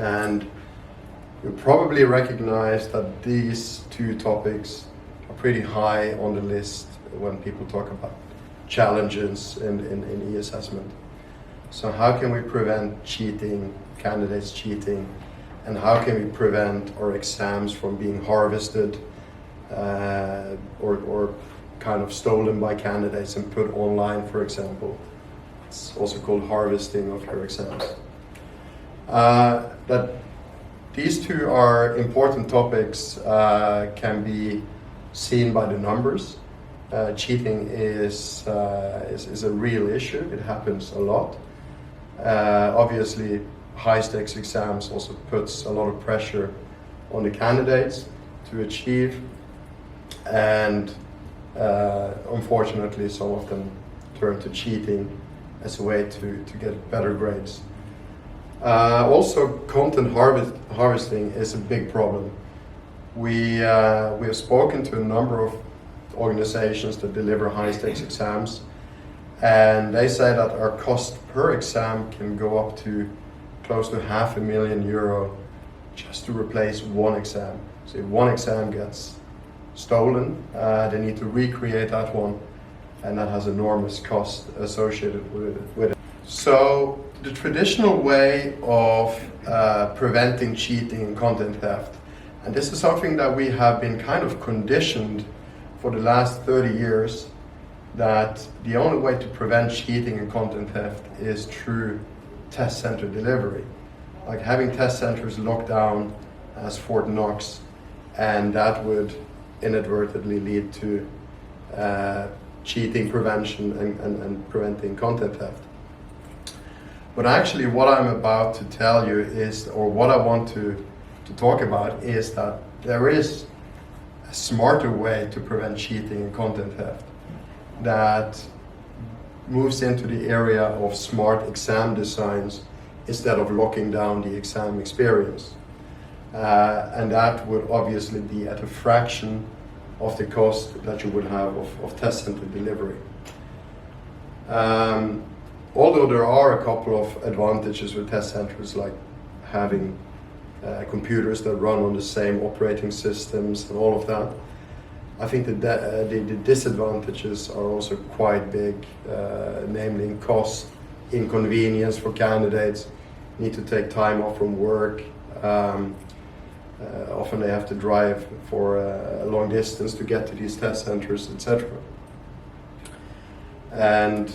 And you probably recognize that these two topics are pretty high on the list when people talk about challenges in e-assessment. So how can we prevent cheating, candidates cheating, and how can we prevent our exams from being harvested or kind of stolen by candidates and put online, for example. It's also called harvesting of your exams. That these two are important topics can be seen by the numbers. Cheating is a real issue. It happens a lot. Obviously, high-stakes exams also puts a lot of pressure on the candidates to achieve, and unfortunately, some of them turn to cheating as a way to get better grades. Also, content harvesting is a big problem. We have spoken to a number of organizations that deliver high-stakes exams, and they say that our cost per exam can go up to close to €500,000 just to replace one exam. So if one exam gets stolen, they need to recreate that one, and that has enormous cost associated with it. So the traditional way of preventing cheating and content theft, and this is something that we have been kind of conditioned for the last 30 years, that the only way to prevent cheating and content theft is through test center delivery. Like having test centers locked down as Fort Knox, and that would inadvertently lead to cheating prevention and preventing content theft. But actually what I'm about to tell you is, or what I want to talk about, is that there is a smarter way to prevent cheating and content theft that moves into the area of smart exam designs instead of locking down the exam experience. And that would obviously be at a fraction of the cost that you would have of test center delivery. Although there are a couple of advantages with test centers, like having computers that run on the same operating systems and all of that, I think the disadvantages are also quite big, namely in cost, inconvenience for candidates, need to take time off from work. Often they have to drive for a long distance to get to these test centers, etc. And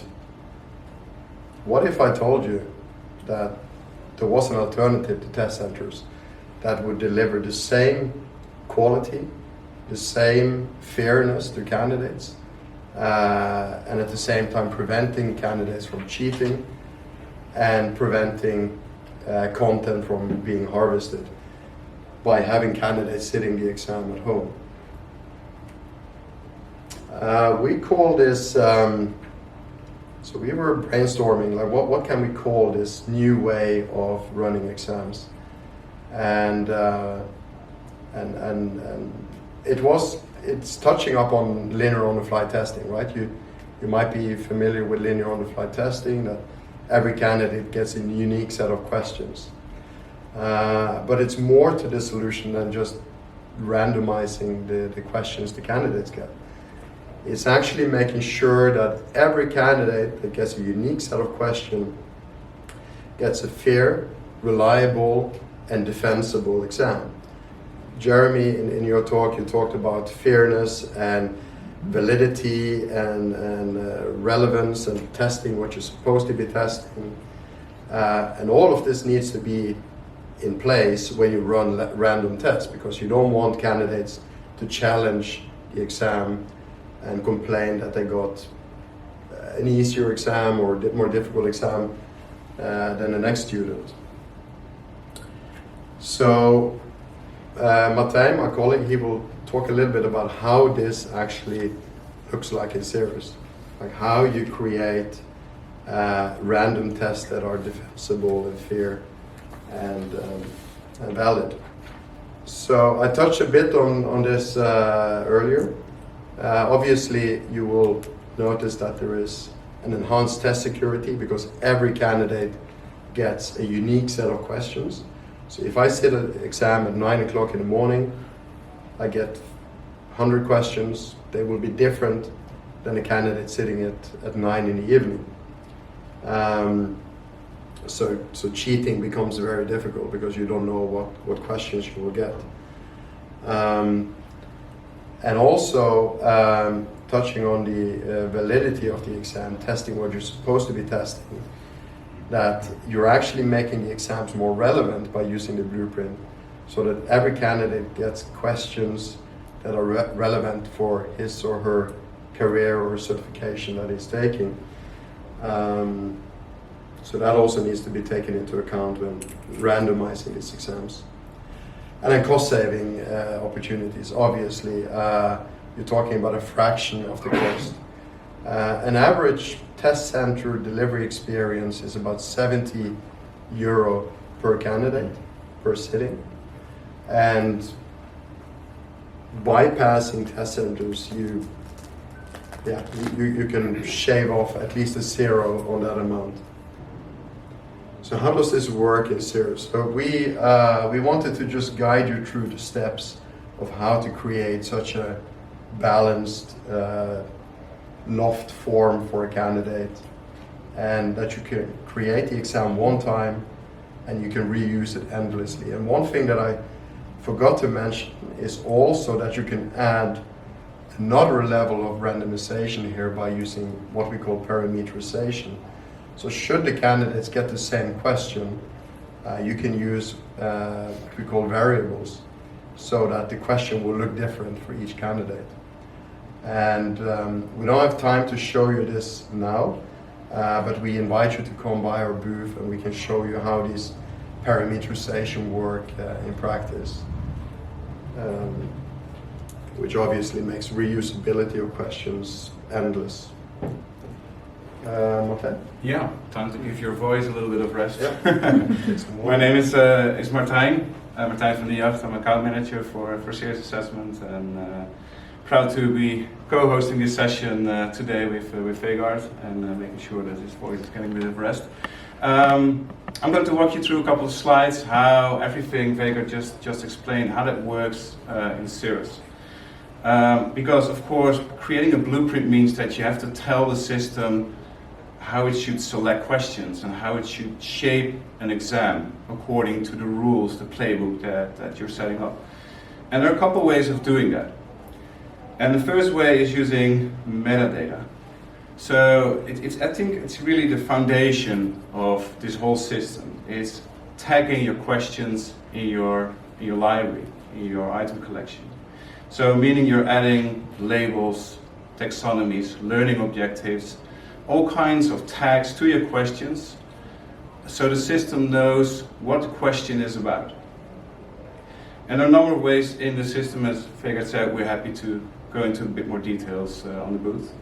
what if I told you that there was an alternative to test centers that would deliver the same quality, the same fairness to candidates, and at the same time preventing candidates from cheating and preventing content from being harvested by having candidates sitting the exam at home? We call this, so we were brainstorming, like what can we call this new way of running exams? And it's touching up on linear on-the-fly testing, right? You might be familiar with linear on-the-fly testing, that every candidate gets a unique set of questions. But it's more to the solution than just randomizing the questions the candidates get. It's actually making sure that every candidate that gets a unique set of questions gets a fair, reliable, and defensible exam. Jeremy, in your talk, you talked about fairness and validity and relevance and testing what you're supposed to be testing. And all of this needs to be in place when you run random tests, because you don't want candidates to challenge the exam and complain that they got an easier exam or a more difficult exam than the next student. So Martijn, my colleague, he will talk a little bit about how this actually looks like in Cirrus, like how you create random tests that are defensible and fair and valid. So I touched a bit on this earlier. Obviously, you will notice that there is an enhanced test security because every candidate gets a unique set of questions. So if I sit an exam at 9 o'clock in the morning, I get 100 questions. They will be different than a candidate sitting at 9 in the evening. So cheating becomes very difficult because you don't know what questions you will get. And also touching on the validity of the exam, testing what you're supposed to be testing, that you're actually making the exams more relevant by using the blueprint, so that every candidate gets questions that are relevant for his or her career or certification that he's taking. So that also needs to be taken into account when randomizing these exams. And then cost-saving opportunities. Obviously, you're talking about a fraction of the cost. An average test center delivery experience is about €70 per candidate per sitting. And bypassing test centers, you can shave off at least a zero on that amount. So how does this work in Cirrus? So we wanted to just guide you through the steps of how to create such a balanced LOFT form for a candidate, and that you can create the exam one time and you can reuse it endlessly. And one thing that I forgot to mention is also that you can add another level of randomization here by using what we call parameterization. So should the candidates get the same question, you can use what we call variables, so that the question will look different for each candidate. And we don't have time to show you this now, but we invite you to come by our booth and we can show you how these parameterization work in practice, which obviously makes reusability of questions endless. Okay. Yeah, time to give your voice a little bit of rest. Yeah. My name is Martijn. Martijn van der Jacht. I'm account manager for Cirrus Assessment, and proud to be co-hosting this session today with Vegard and making sure that his voice is getting a bit of rest. I'm going to walk you through a couple of slides how everything Vegard just explained, how that works in Cirrus. Because of course, creating a blueprint means that you have to tell the system how it should select questions and how it should shape an exam according to the rules, the playbook that you're setting up. And there are a couple ways of doing that. And the first way is using metadata. So I think it's really the foundation of this whole system. It's tagging your questions in your library, in your item collection. So meaning you're adding labels, taxonomies, learning objectives, all kinds of tags to your questions, so the system knows what the question is about. And there are a number of ways in the system, as Vegard said, we're happy to go into a bit more details on the booth.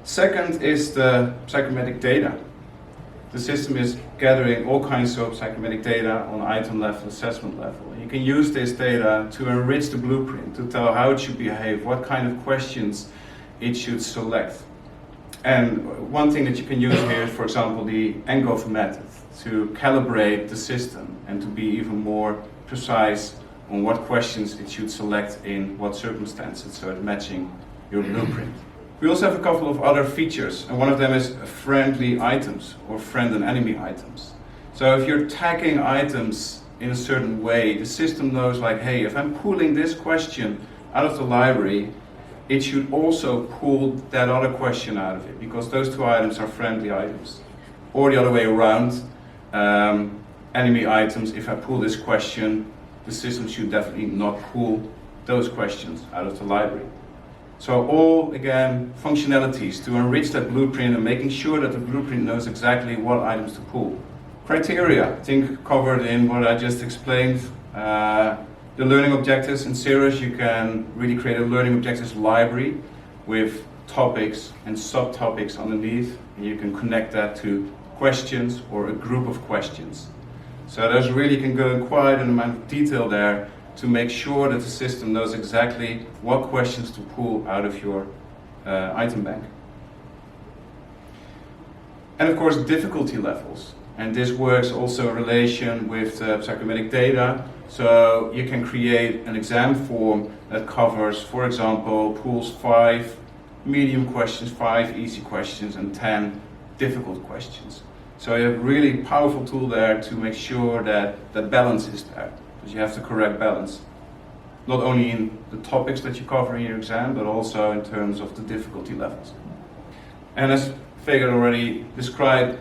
Second is the psychometric data. The system is gathering all kinds of psychometric data on item level, assessment level. You can use this data to enrich the blueprint, to tell how it should behave, what kind of questions it should select. And one thing that you can use here is, for example, the NGOV method to calibrate the system and to be even more precise on what questions it should select in what circumstances, so it's matching your blueprint. We also have a couple of other features, and one of them is friendly items or friend and enemy items. So if you're tagging items in a certain way, the system knows, like, hey, if I'm pulling this question out of the library, it should also pull that other question out of it, because those two items are friendly items. Or the other way around, enemy items, if I pull this question, the system should definitely not pull those questions out of the library. So all, again, functionalities to enrich that blueprint and making sure that the blueprint knows exactly what items to pull. Criteria, I think covered in what I just explained. The learning objectives in Cirrus, you can really create a learning objectives library with topics and subtopics underneath, and you can connect that to questions or a group of questions. So there's really, you can go in quite an amount of detail there to make sure that the system knows exactly what questions to pull out of your item bank. And of course, difficulty levels. And this works also in relation with psychometric data. So you can create an exam form that covers, for example, pools 5 medium questions, 5 easy questions, and 10 difficult questions. So you have a really powerful tool there to make sure that that balance is there, because you have the correct balance. Not only in the topics that you cover in your exam, but also in terms of the difficulty levels. And as Vegard already described,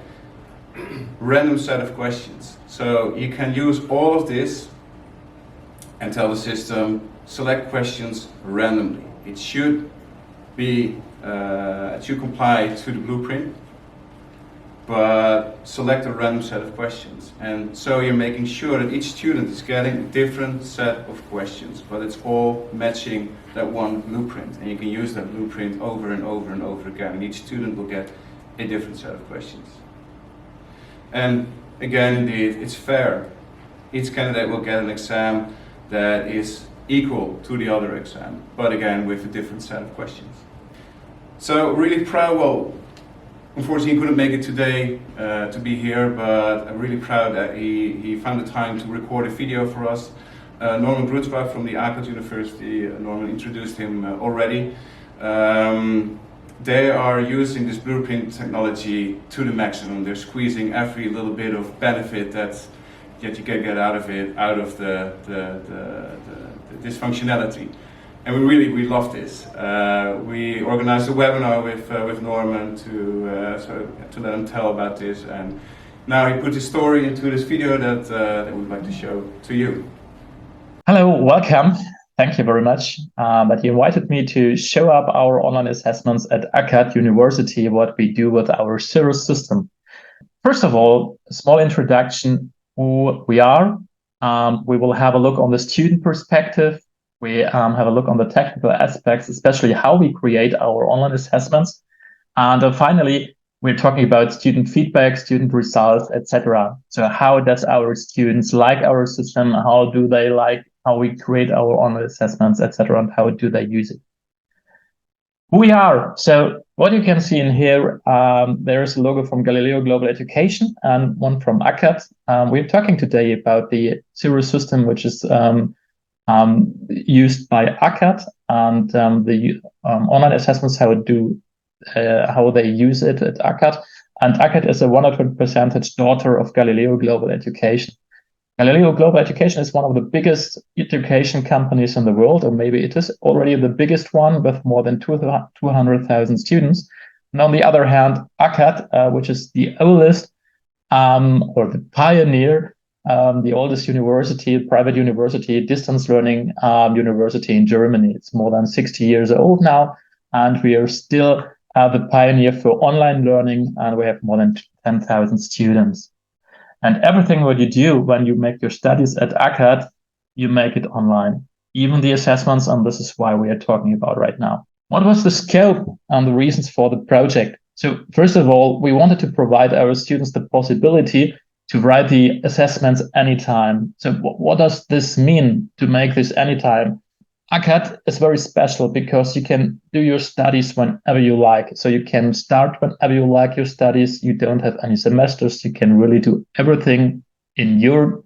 random set of questions. So you can use all of this and tell the system, select questions randomly. It should comply to the blueprint, but select a random set of questions. And so you're making sure that each student is getting a different set of questions, but it's all matching that one blueprint. And you can use that blueprint over and over and over again. And each student will get a different set of questions. And again, indeed, it's fair. Each candidate will get an exam that is equal to the other exam, but again, with a different set of questions. So really proud, well, unfortunately he couldn't make it today to be here, but I'm really proud that he found the time to record a video for us. Norman Grutzbach from the AKAD University, Norman introduced him already. They are using this blueprint technology to the maximum. They're squeezing every little bit of benefit that you can get out of it, out of this functionality. And we love this. We organized a webinar with Norman to let him tell about this, and now he put his story into this video that we'd like to show to you. Hello, welcome. Thank you very much that you invited me to show up our online assessments at AKAD University, what we do with our Cirrus system. First of all, a small introduction who we are. We will have a look on the student perspective. We have a look on the technical aspects, especially how we create our online assessments. And finally, we're talking about student feedback, student results, etc. So how does our students like our system? How do they like how we create our online assessments, etc. and how do they use it? Who we are. So what you can see in here, there's a logo from Galileo Global Education and one from AKAD. We're talking today about the Cirrus system, which is used by AKAD, and the online assessments, how they use it at AKAD. And AKAD is a 100% daughter of Galileo Global Education. Galileo Global Education is one of the biggest education companies in the world, or maybe it is already the biggest one with more than 200,000 students. And on the other hand, AKAD, which is the oldest or the pioneer, the oldest university, private university, distance learning university in Germany. It's more than 60 years old now, and we are still the pioneer for online learning, and we have more than 10,000 students. And everything what you do when you make your studies at AKAD, you make it online, even the assessments, and this is why we are talking about right now. What was the scope and the reasons for the project? So first of all, we wanted to provide our students the possibility to write the assessments anytime. So what does this mean to make this anytime? AKAD is very special because you can do your studies whenever you like. So you can start whenever you like your studies. You don't have any semesters. You can really do everything in your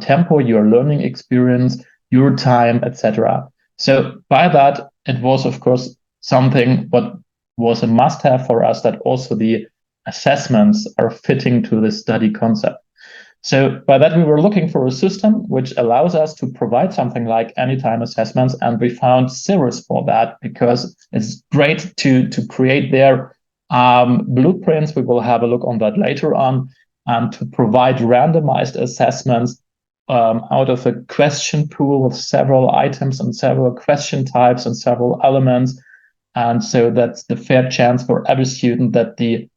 tempo, your learning experience, your time, etc. So by that, it was, of course, something what was a must-have for us, that also the assessments are fitting to the study concept. So by that, we were looking for a system which allows us to provide something like anytime assessments, and we found Cirrus for that because it's great to create their blueprints. We will have a look on that later on, to provide randomized assessments out of a question pool with several items and several question types and several elements. And so that's the fair chance for every student that the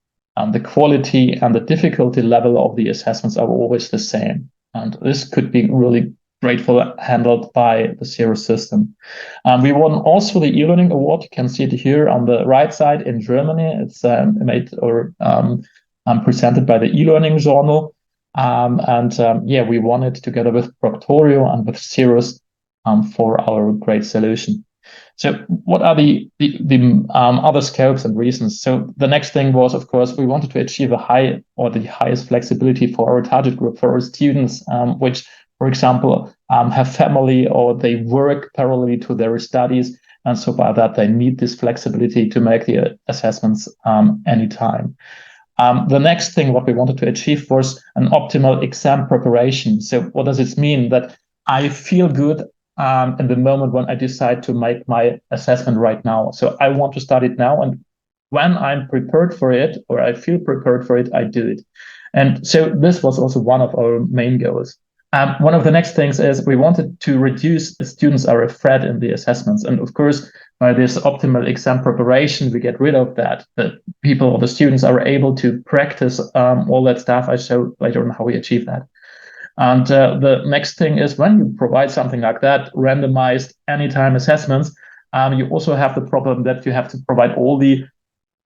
quality and the difficulty level of the assessments are always the same. And this could be really grateful handled by the Cirrus system. We won also the e-learning award. You can see it here on the right side in Germany. It's presented by the e-learning journal. We won it together with Proctorio and with Cirrus for our great solution. So what are the other scopes and reasons? So the next thing was, of course, we wanted to achieve the highest flexibility for our target group, for our students, which, for example, have family or they work parallelly to their studies. And so by that, they need this flexibility to make the assessments anytime. The next thing what we wanted to achieve was an optimal exam preparation. So what does this mean? That I feel good in the moment when I decide to make my assessment right now. So I want to start it now, and when I'm prepared for it, or I feel prepared for it, I do it. And so this was also one of our main goals. One of the next things is we wanted to reduce the students are afraid in the assessments. And of course, by this optimal exam preparation, we get rid of that. The people or the students are able to practice all that stuff. I show later on how we achieve that. And the next thing is when you provide something like that, randomized anytime assessments, you also have the problem that you have to provide all the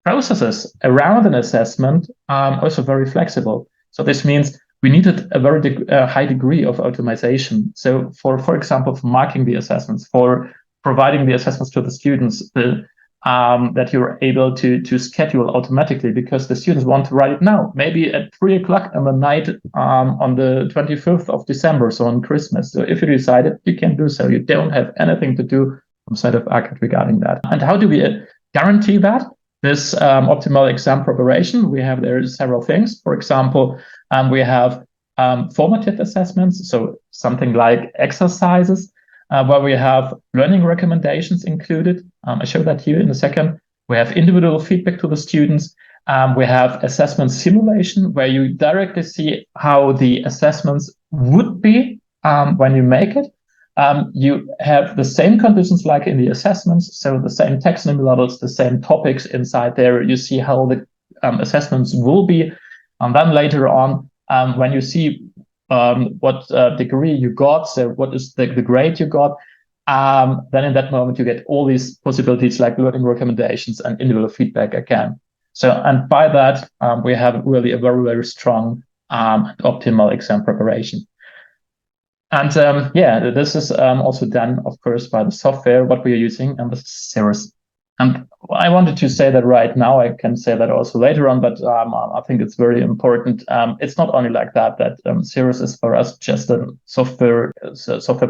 processes around an assessment, also very flexible. So this means we needed a very high degree of automation. So for example, for marking the assessments, for providing the assessments to the students, that you're able to schedule automatically because the students want to write it now, maybe at 3 o'clock in the night on the 25th of December, so on Christmas. So if you decide it, you can do so. You don't have anything to do from side of AKAD regarding that. And how do we guarantee that? This optimal exam preparation, we have there several things. For example, we have formative assessments, so something like exercises, where we have learning recommendations included. I show that here in a second. We have individual feedback to the students. We have assessment simulation, where you directly see how the assessments would be when you make it. You have the same conditions like in the assessments, so the same taxonomy levels, the same topics inside there. You see how the assessments will be. And then later on, when you see what degree you got, so what is the grade you got, then in that moment you get all these possibilities like learning recommendations and individual feedback again. So, and by that, we have really a very, very strong optimal exam preparation. And yeah, this is also done, of course, by the software, what we are using, and this is Cirrus. And I wanted to say that right now. I can say that also later on, but I think it's very important. It's not only like that Cirrus is for us just a software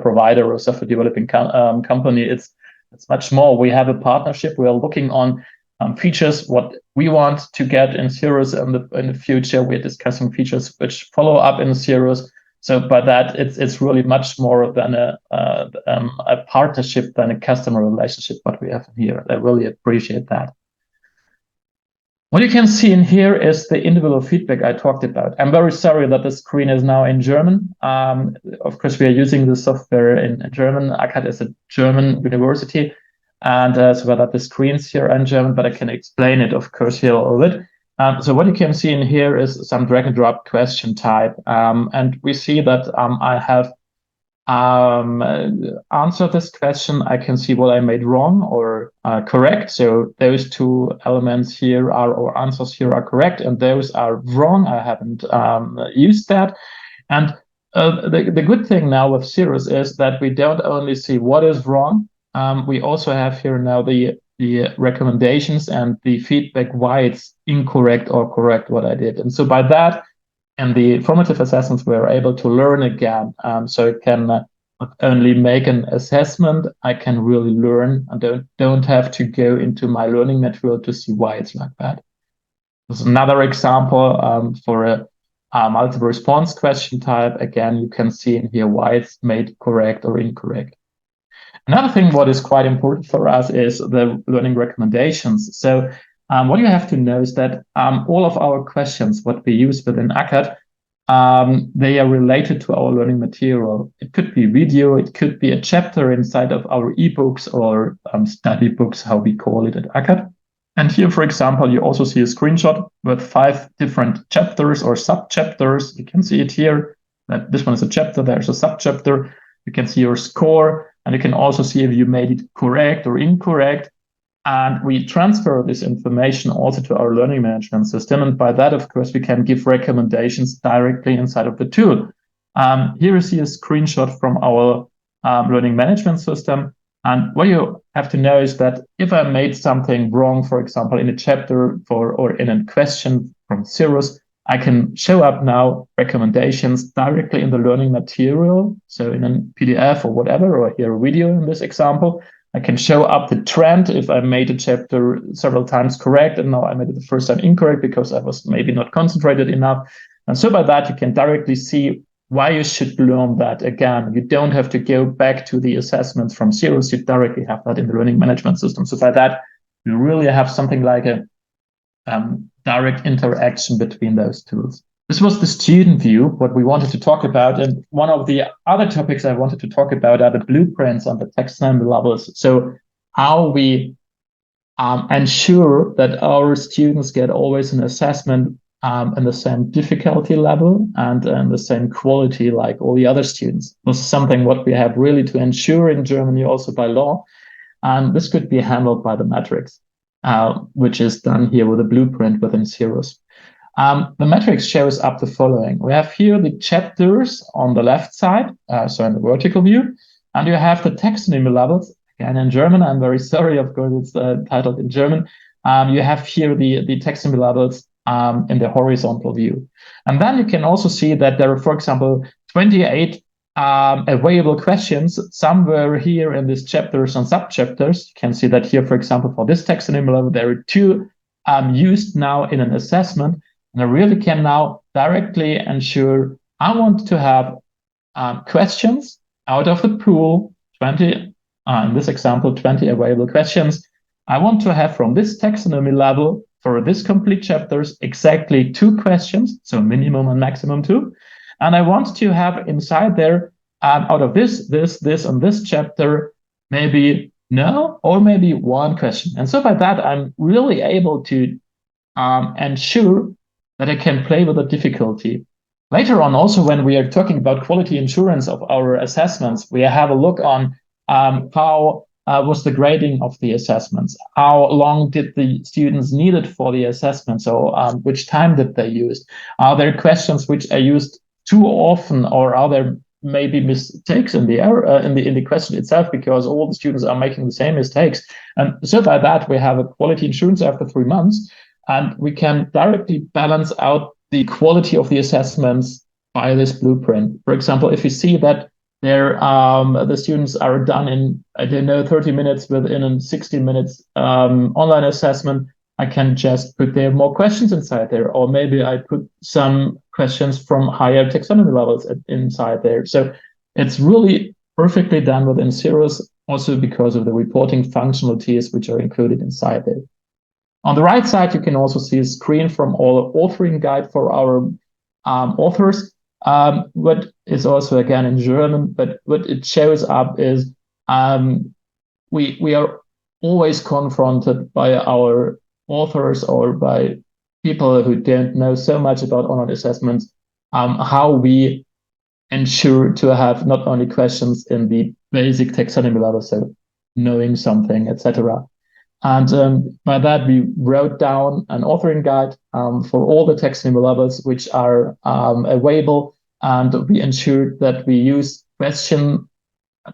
provider or software developing company. It's much more. We have a partnership. We are looking on features what we want to get in Cirrus in the future. We're discussing features which follow up in Cirrus. So by that, it's really much more than a partnership than a customer relationship what we have here. I really appreciate that. What you can see in here is the individual feedback I talked about. I'm very sorry that the screen is now in German. Of course, we are using the software in German. AKAD is a German university, and so that the screens here are in German, but I can explain it, of course, here a little bit. So what you can see in here is some drag and drop question type. And we see that I have answered this question. I can see what I made wrong or correct. So those two elements here are, or answers here are correct, and those are wrong. I haven't used that. And the good thing now with Cirrus is that we don't only see what is wrong. We also have here now the recommendations and the feedback why it's incorrect or correct what I did. And so by that, in the formative assessments, we're able to learn again. So it can not only make an assessment, I can really learn and don't have to go into my learning material to see why it's like that. There's another example for a multiple response question type. Again, you can see in here why it's made correct or incorrect. Another thing what is quite important for us is the learning recommendations. So what you have to know is that all of our questions, what we use within AKAD, they are related to our learning material. It could be video, it could be a chapter inside of our ebooks or study books, how we call it at AKAD. And here, for example, you also see a screenshot with 5 different chapters or sub-chapters. You can see it here. That this one is a chapter, there's a sub-chapter. You can see your score. And you can also see if you made it correct or incorrect. And we transfer this information also to our learning management system. And by that, of course, we can give recommendations directly inside of the tool. Here you see a screenshot from our learning management system. And what you have to know is that if I made something wrong, for example, in a chapter or in a question from Cirrus, I can show up now recommendations directly in the learning material. So in a PDF or whatever, or here a video in this example, I can show up the trend if I made a chapter several times correct, and now I made it the first time incorrect because I was maybe not concentrated enough. And so by that, you can directly see why you should learn that again. You don't have to go back to the assessments from Cirrus. You directly have that in the learning management system. So by that, you really have something like a direct interaction between those tools. This was the student view, what we wanted to talk about. And one of the other topics I wanted to talk about are the blueprints on the taxonomy levels. So how we ensure that our students get always an assessment in the same difficulty level and the same quality like all the other students. This is something what we have really to ensure in Germany also by law. And this could be handled by the metrics, which is done here with a blueprint within Cirrus. The metrics shows up the following. We have here the chapters on the left side, so in the vertical view, and you have the taxonomy levels, again in German. I'm very sorry, of course, it's titled in German. You have here the taxonomy levels in the horizontal view. And then you can also see that there are, for example, 28 available questions somewhere here in these chapters and subchapters. You can see that here, for example, for this taxonomy level, there are 2 used now in an assessment. And I really can now directly ensure I want to have questions out of the pool, 20, in this example, 20 available questions. I want to have from this taxonomy level for this complete chapters exactly 2 questions, so minimum and maximum 2. And I want to have inside there, out of this, and this chapter, maybe no, or maybe 1 question. And so by that, I'm really able to ensure that I can play with the difficulty. Later on, also, when we are talking about quality assurance of our assessments, we have a look on how was the grading of the assessments, how long did the students need it for the assessment, so which time did they use, are there questions which are used too often, or are there maybe mistakes in the error in the question itself because all the students are making the same mistakes. And so by that, we have a quality assurance after 3 months, and we can directly balance out the quality of the assessments by this blueprint. For example, if you see that the students are done in, I don't know, 30 minutes within a 60 minutes online assessment, I can just put there more questions inside there, or maybe I put some questions from higher taxonomy levels inside there. So it's really perfectly done within Cirrus, also because of the reporting functionalities which are included inside there. On the right side, you can also see a screen from our authoring guide for our authors. What is also again in German, but what it shows up is we are always confronted by our authors or by people who don't know so much about online assessments, how we ensure to have not only questions in the basic taxonomy level, so knowing something, etc. And by that, we wrote down an authoring guide for all the taxonomy levels which are available, and we ensured that we use question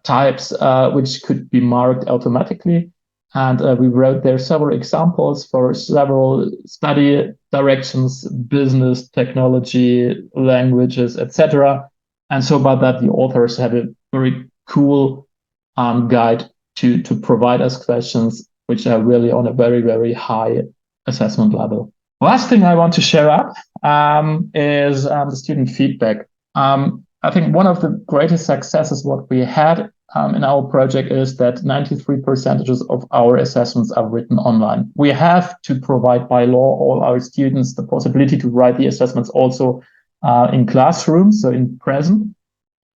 types which could be marked automatically. And we wrote there several examples for several study directions, business, technology, languages, etc. And so by that, the authors have a very cool guide to provide us questions which are really on a very, very high assessment level. Last thing I want to share up is the student feedback. I think one of the greatest successes what we had in our project is that 93% of our assessments are written online. We have to provide by law all our students the possibility to write the assessments also in classrooms, so in present.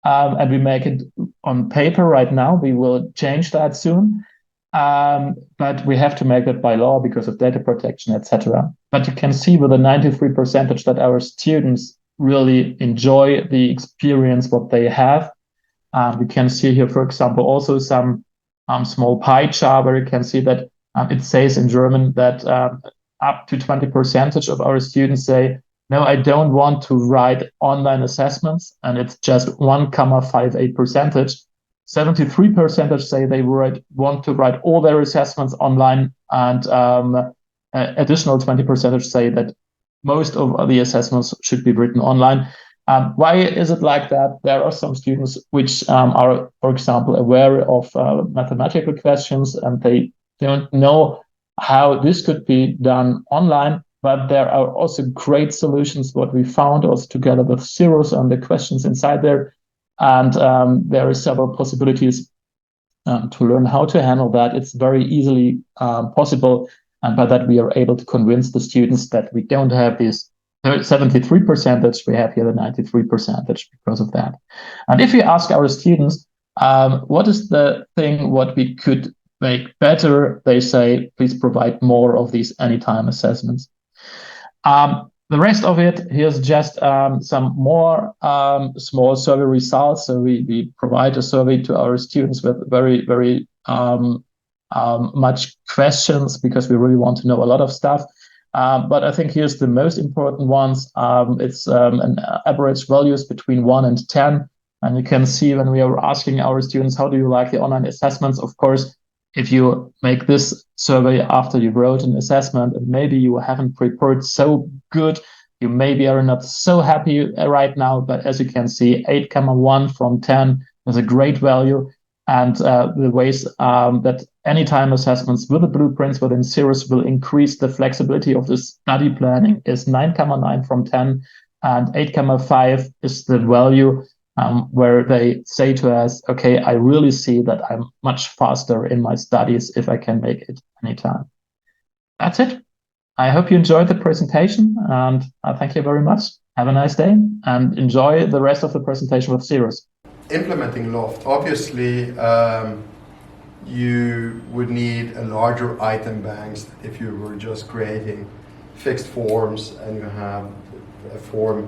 And we make it on paper right now. We will change that soon. But we have to make that by law because of data protection, etc. But you can see with the 93% that our students really enjoy the experience what they have. We can see here, for example, also some small pie chart where you can see that it says in German that up to 20% of our students say, no, I don't want to write online assessments, and it's just 1,58%. 73% say they want to write all their assessments online, and additional 20% say that most of the assessments should be written online. Why is it like that? There are some students which are, for example, aware of mathematical questions, and they don't know how this could be done online. But there are also great solutions, what we found also together with Cirrus and the questions inside there. And there are several possibilities to learn how to handle that. It's very easily possible. And by that, we are able to convince the students that we don't have this 73%, we have here the 93% because of that. And if we ask our students, what is the thing what we could make better, they say, please provide more of these anytime assessments. The rest of it, here's just some more small survey results. So we provide a survey to our students with very, very much questions, because we really want to know a lot of stuff. But I think here's the most important ones. It's an average values between 1 and 10. And you can see when we are asking our students, how do you like the online assessments? Of course, if you make this survey after you wrote an assessment and maybe you haven't prepared so good, you maybe are not so happy right now. But as you can see, 8,1 from 10 is a great value. And the ways that anytime assessments with the blueprints within Cirrus will increase the flexibility of the study planning is 9,9 from 10, and 8,5 is the value where they say to us, okay, I really see that I'm much faster in my studies if I can make it anytime. That's it. I hope you enjoyed the presentation, and thank you very much. Have a nice day and enjoy the rest of the presentation with Cirrus. Implementing LOFT, obviously you would need a larger item banks if you were just creating fixed forms, and you have a form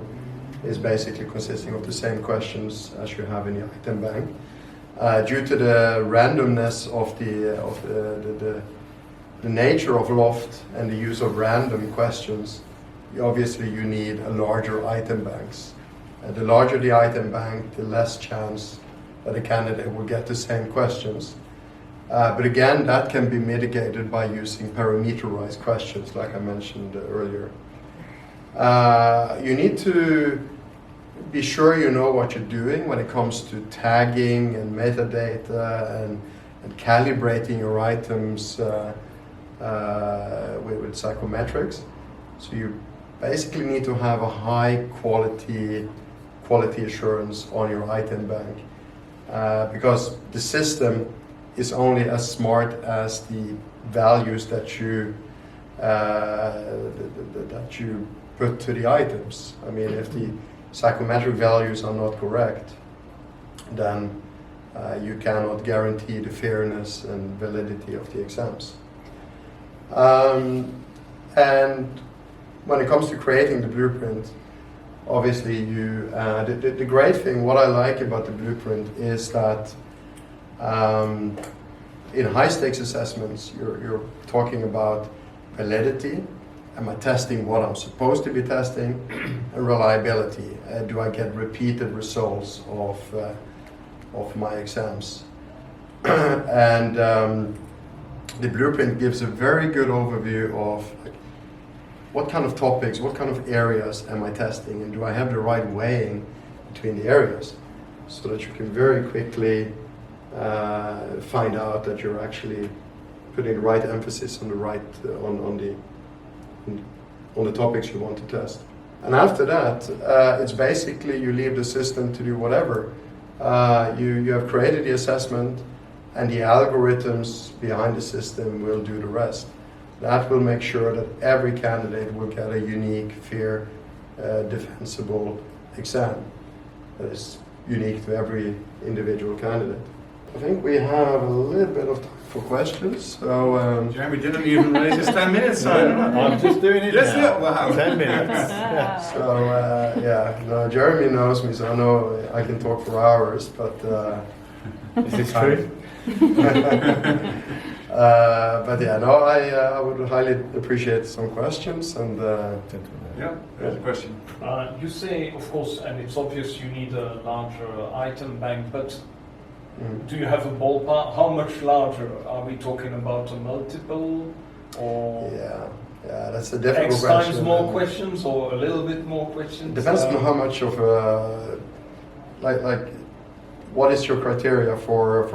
is basically consisting of the same questions as you have in the item bank. Due to the randomness of the nature of LOFT and the use of random questions, obviously you need a larger item banks. The larger the item bank, the less chance that a candidate will get the same questions. But again, that can be mitigated by using parameterized questions, like I mentioned earlier. You need to be sure you know what you're doing when it comes to tagging and metadata and calibrating your items with psychometrics. So you basically need to have a high quality assurance on your item bank, because the system is only as smart as the values that you put to the items. I mean, if the psychometric values are not correct, then you cannot guarantee the fairness and validity of the exams. And when it comes to creating the blueprint, obviously the great thing, what I like about the blueprint is that in high stakes assessments, you're talking about validity. Am I testing what I'm supposed to be testing? And reliability. Do I get repeated results of my exams? And the blueprint gives a very good overview of what kind of topics, what kind of areas am I testing, and do I have the right weighing between the areas, so that you can very quickly find out that you're actually putting the right emphasis on the right on the topics you want to test. And after that, it's basically you leave the system to do whatever. You have created the assessment, and the algorithms behind the system will do the rest. That will make sure that every candidate will get a unique, fair, defensible exam that is unique to every individual candidate. I think we have a little bit of time for questions. So Jeremy didn't even raise his 10 minutes sign. I'm just doing it Yes, now. yeah, wow. 10 minutes. So yeah, no, Jeremy knows me, so I know I can talk for hours. But Is this true? but yeah, no, I would highly appreciate some questions. And Yeah, there's a question. You say, of course, and it's obvious you need a larger item bank, but Do you have a ballpark? How much larger? Are we talking about a multiple or Yeah, that's a difficult X question. times more questions or a little bit more questions? Depends on how much of a like what is your criteria for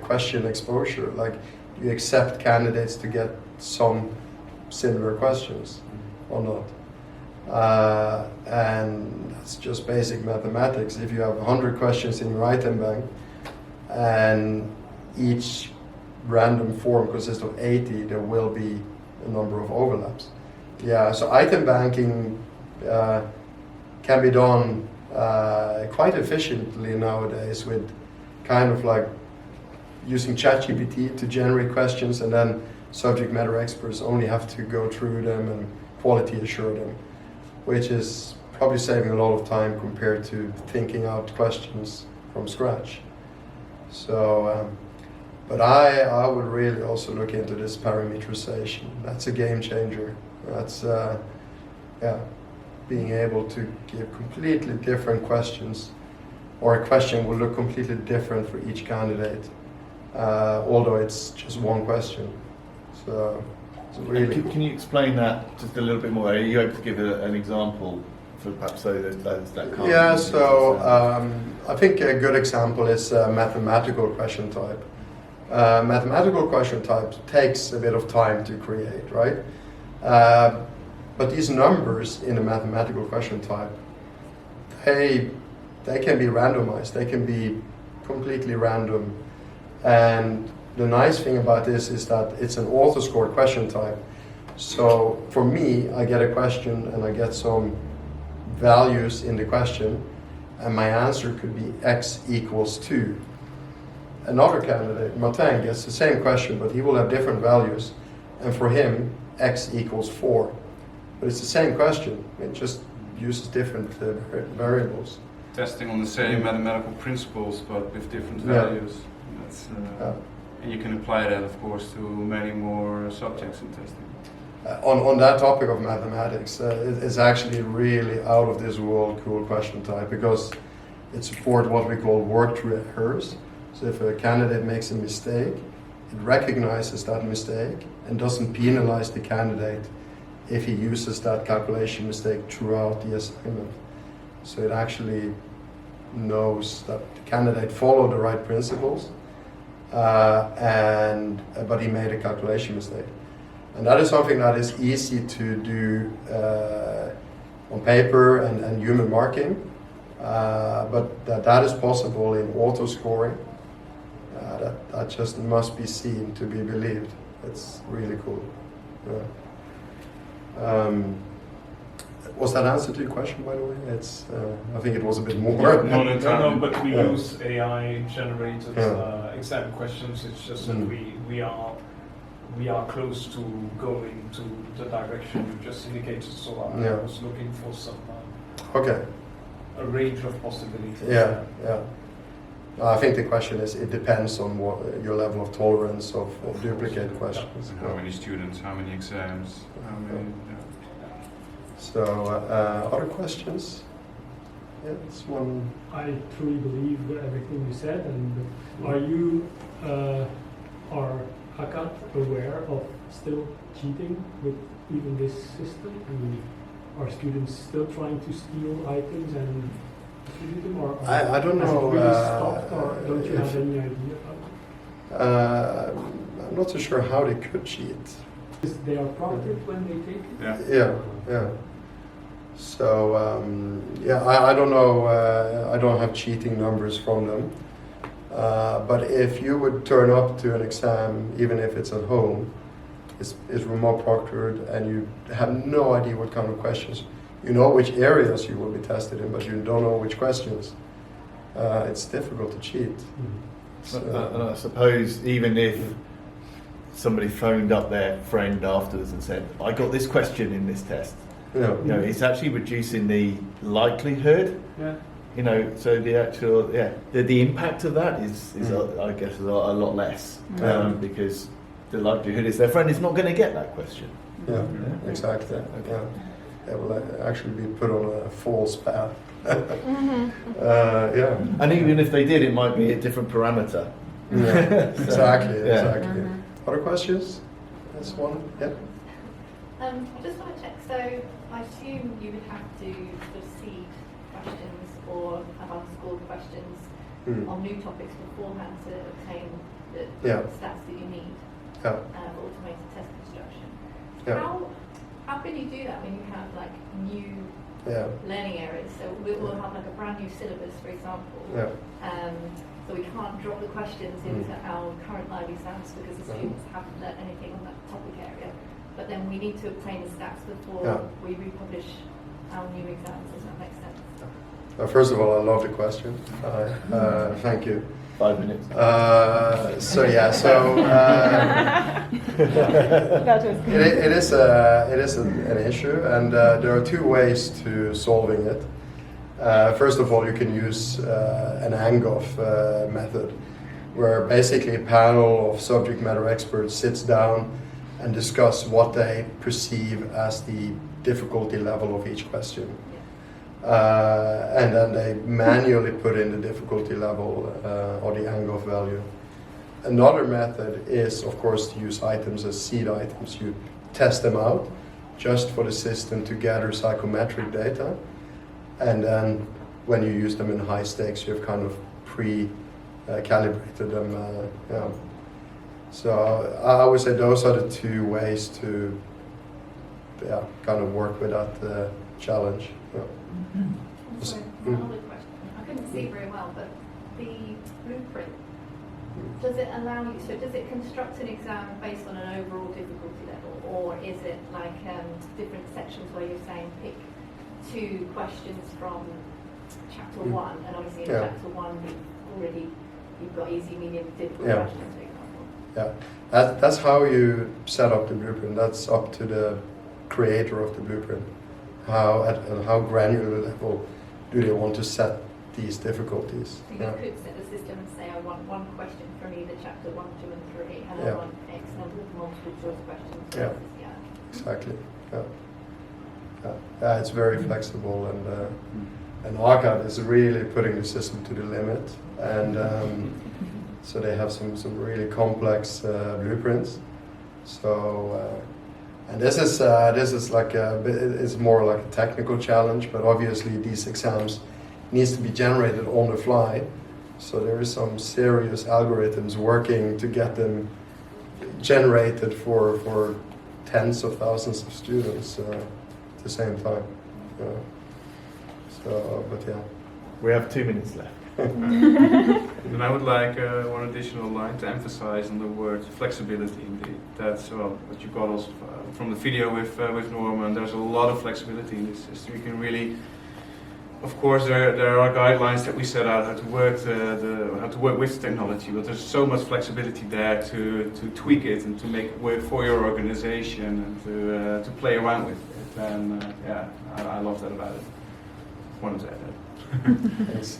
question exposure? Like, do you accept candidates to get some similar questions or not? And that's just basic mathematics. If you have 100 questions in your item bank and each random form consists of 80, there will be a number of overlaps. Yeah, so item banking can be done quite efficiently nowadays with kind of like using ChatGPT to generate questions, and then subject matter experts only have to go through them and quality assure them, which is probably saving a lot of time compared to thinking out questions from scratch. So, but I would really also look into this parameterization. That's a game changer. That's being able to give completely different questions, or a question will look completely different for each candidate, although it's just one question. So it's really. Can you explain that just a little bit more? Are you able to give an example for perhaps those that can't? Yeah, so I think a good example is mathematical question type. Mathematical question type takes a bit of time to create, right? But these numbers in a mathematical question type, they can be randomized. They can be completely random. And the nice thing about this is that it's an auto-scored question type. So for me, I get a question and I get some values in the question, and my answer could be x equals 2. Another candidate, Martin, gets the same question, but he will have different values, and for him, x equals 4. But it's the same question, it just uses different variables. Testing on the same mathematical principles, but with different values. That's, and you can apply that, of course, to many more subjects in testing. On that topic of mathematics, it's actually really out of this world cool question type, because it supports what we call work through errors. So if a candidate makes a mistake, it recognizes that mistake and doesn't penalize the candidate if he uses that calculation mistake throughout the assignment. So it actually knows that the candidate followed the right principles, but he made a calculation mistake. And that is something that is easy to do on paper and human marking, but that is possible in auto scoring. That just must be seen to be believed. It's really cool. Was that answer to your question, by the way? It's I think it was a bit more. No, but we use AI generated exam questions. It's just that we are close to going to the direction you just indicated. So I was looking for some a range of possibilities. Yeah. I think the question is, it depends on what your level of tolerance of duplicate questions. And how many students, how many exams, how many. So, other questions? Yeah, this one. I truly believe everything you said, and are you are AKAD aware of still cheating with even this system? I mean, are students still trying to steal items and distribute them, or I don't know. has it really stopped, or don't you have any idea about it? I'm not so sure how they could cheat. They are prompted when they take it? Yeah. So, I don't know, I don't have cheating numbers from them. But if you would turn up to an exam, even if it's at home, it's remote proctored, and you have no idea what kind of questions. You know which areas you will be tested in, but you don't know which questions. It's difficult to cheat. And I suppose even if somebody phoned up their friend afterwards and said, I got this question in this test, it's actually reducing the likelihood. So the actual the impact of that is I guess a lot less, because the likelihood is their friend is not going to get that question. Exactly. it will actually be put on a false path. Yeah. And even if they did, it might be a different parameter. Yeah, exactly, Yeah. exactly. Other questions? This one? Yeah. I just want to check, so I assume you would have to sort of seed questions or have unscored questions on new topics beforehand to obtain the stats that you need for automated test construction. Yeah. How can you do that when you have like new learning areas? So we'll have like a brand new syllabus, for example. So we can't drop the questions into our current live exams because the students haven't learned anything on that topic area. But then we need to obtain the stats before we republish our new exams. Does that make sense? First of all, I love the question. Thank you. 5 minutes. It is an issue, and there are two ways to solving it. First of all, you can use an ANGOF method, where basically a panel of subject matter experts sits down and discuss what they perceive as the difficulty level of each question. And then they manually put in the difficulty level or the ANGOF value. Another method is, of course, to use items as seed items. You test them out just for the system to gather psychometric data. And then when you use them in high stakes, you have kind of pre-calibrated them. So I would say those are the two ways to kind of work with that challenge. Sorry, one other question. I couldn't see very well, but the blueprint, does it allow you, so does it construct an exam based on an overall difficulty level, or is it like different sections where you're saying pick 2 questions from chapter 1, and obviously in chapter 1 you've got easy, medium, difficult questions, for example? Yeah, that's how you set up the blueprint. That's up to the creator of the blueprint. At how granular level do they want to set these difficulties? So you could set the system and say, I want 1 question from either chapter 1, 2, and 3, and I want X number of multiple choice questions. Exactly. It's very flexible, and AKAD is really putting the system to the limit, and so they have some really complex blueprints. So. And this is like it's more like a technical challenge, but obviously these exams needs to be generated on the fly. So there is some serious algorithms working to get them generated for tens of thousands of students at the same time. We have 2 minutes left. And I would like one additional line to emphasize on the word flexibility. Indeed, that's what you got also from the video with Norman. There's a lot of flexibility in this system. You can really, of course, there are guidelines that we set out how to work with technology, but there's so much flexibility there to tweak it and to make it work for your organization and to play around with it. And I love that about it. Wanted to add that. Thanks.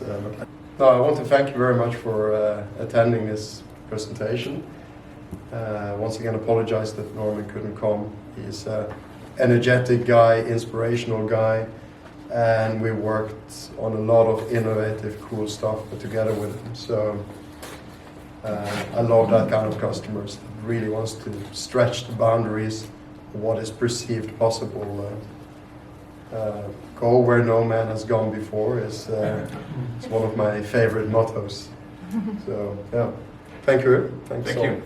No, I want to thank you very much for attending this presentation. Once again, apologize that Norman couldn't come. He's an energetic guy, inspirational guy, and we worked on a lot of innovative, cool stuff together with him. So I love that kind of customers that really wants to stretch the boundaries of what is perceived possible. Go where no man has gone before is one of my favorite mottos. So thank you. Thank you.